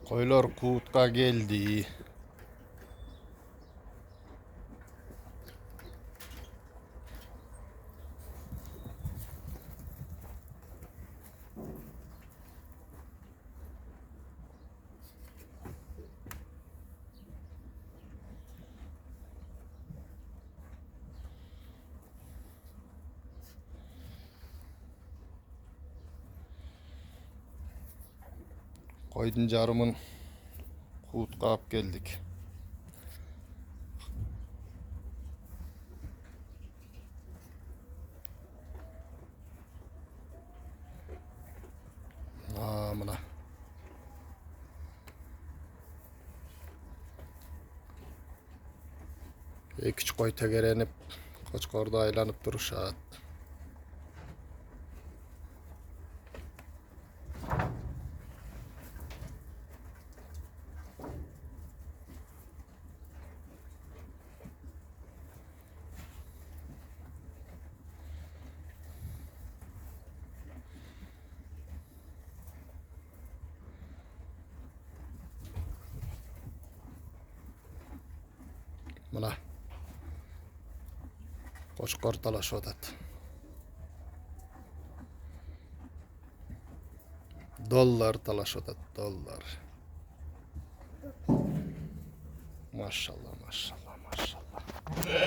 Koylar kuğutka geldi. Koydun jarımın kuğutka alıp geldik. Mına. Küçük koy tegerenip koçkorda aylanıp duruşat. Mına. Koçkor talaşotat. Dollar talaşotat, dollar. Maşallah, maşallah, maşallah.